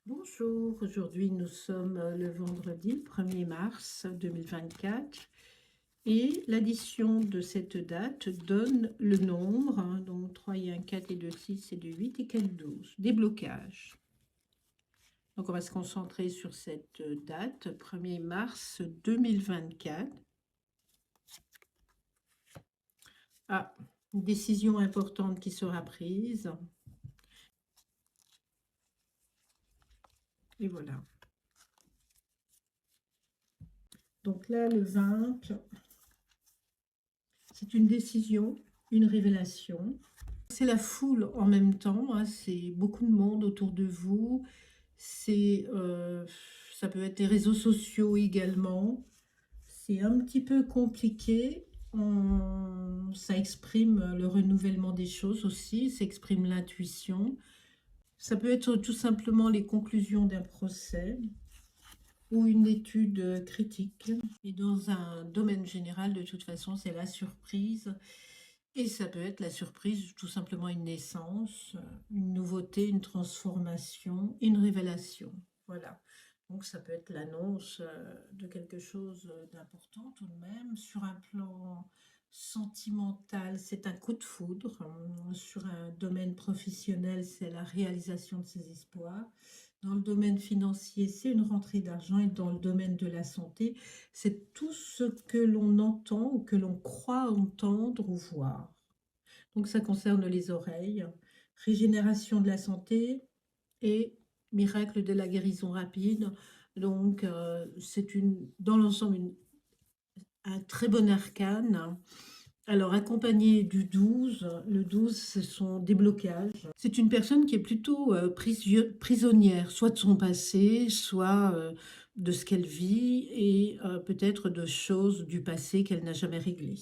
Bonjour, aujourd'hui nous sommes le vendredi 1er mars 2024 et l'addition de cette date donne le nombre, donc 3 et 1, 4 et 2, 6 et 2, 8 et 4, 12, déblocage. Donc on va se concentrer sur cette date, 1er mars 2024. Ah, une décision importante qui sera prise. Et voilà. Donc là, le 20, c'est une décision, une révélation. C'est la foule en même temps, hein, c'est beaucoup de monde autour de vous. Ça peut être les réseaux sociaux également. C'est un petit peu compliqué. Ça exprime le renouvellement des choses aussi, ça exprime l'intuition. Ça peut être tout simplement les conclusions d'un procès ou une étude critique. Et dans un domaine général, de toute façon, c'est la surprise. Et ça peut être la surprise, tout simplement une naissance, une nouveauté, une transformation, une révélation. Voilà. Donc ça peut être l'annonce de quelque chose d'important tout de même. Sur un plan sentimental, c'est un coup de foudre. Sur un domaine professionnel, c'est la réalisation de ses espoirs. Dans le domaine financier, c'est une rentrée d'argent. Et dans le domaine de la santé, c'est tout ce que l'on entend ou que l'on croit entendre ou voir. Donc ça concerne les oreilles, régénération de la santé et miracle de la guérison rapide. Donc c'est dans l'ensemble un très bon arcane. Alors, accompagné du 12, le 12, ce sont des blocages. C'est une personne qui est plutôt prisonnière, soit de son passé, soit de ce qu'elle vit, et peut-être de choses du passé qu'elle n'a jamais réglées.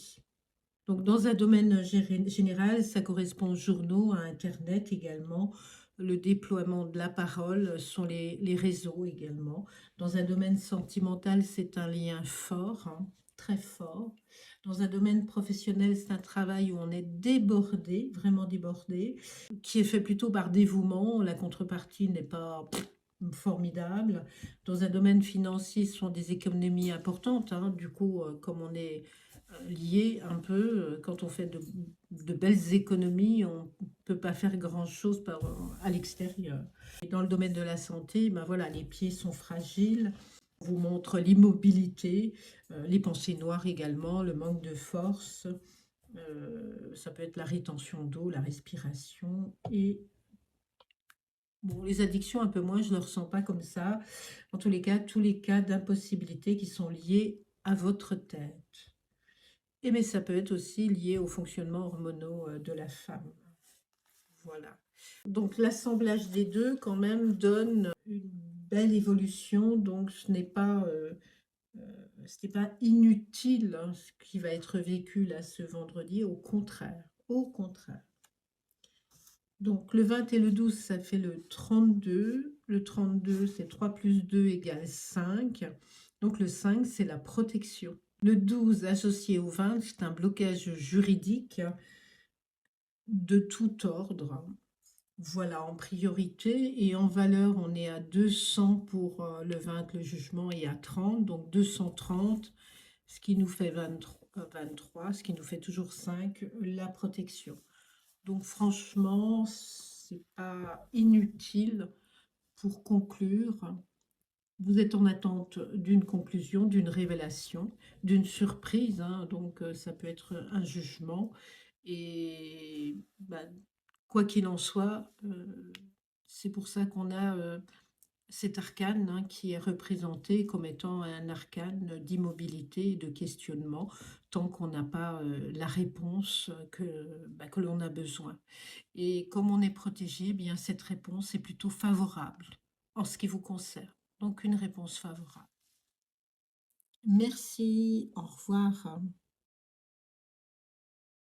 Donc, dans un domaine général, ça correspond aux journaux, à Internet également. Le déploiement de la parole sont les réseaux également. Dans un domaine sentimental, c'est un lien fort, hein, très fort. Dans un domaine professionnel, c'est un travail où on est débordé, vraiment débordé, qui est fait plutôt par dévouement. La contrepartie n'est pas formidable. Dans un domaine financier, ce sont des économies importantes, hein. Du coup, comme on est lié un peu, quand on fait de belles économies, on ne peut pas faire grand-chose à l'extérieur. Et dans le domaine de la santé, ben voilà, les pieds sont fragiles. On vous montre l'immobilité, les pensées noires également, le manque de force. Ça peut être la rétention d'eau, la respiration et bon, les addictions un peu moins, je ne le ressens pas comme ça. En tous les cas d'impossibilité qui sont liés à votre tête. Et mais ça peut être aussi lié au fonctionnement hormonaux de la femme. Voilà. Donc l'assemblage des deux quand même donne une belle évolution. Donc ce n'est pas inutile, hein, ce qui va être vécu là ce vendredi. Au contraire. Au contraire. Donc le 20 et le 12, ça fait le 32. Le 32, c'est 3 plus 2 égale 5. Donc le 5, c'est la protection. Le 12 associé au 20, c'est un blocage juridique de tout ordre. Voilà, en priorité. Et en valeur, on est à 200 pour le 20, le jugement, et à 30. Donc 230, ce qui nous fait 23, ce qui nous fait toujours 5, la protection. Donc franchement, c'est pas inutile pour conclure. Vous êtes en attente d'une conclusion, d'une révélation, d'une surprise, hein. Donc ça peut être un jugement. Et bah, quoi qu'il en soit, c'est pour ça qu'on a cet arcane, hein, qui est représenté comme étant un arcane d'immobilité et de questionnement, tant qu'on n'a pas la réponse que l'on a besoin. Et comme on est protégé, eh bien cette réponse est plutôt favorable en ce qui vous concerne. Donc une réponse favorable. Merci, au revoir.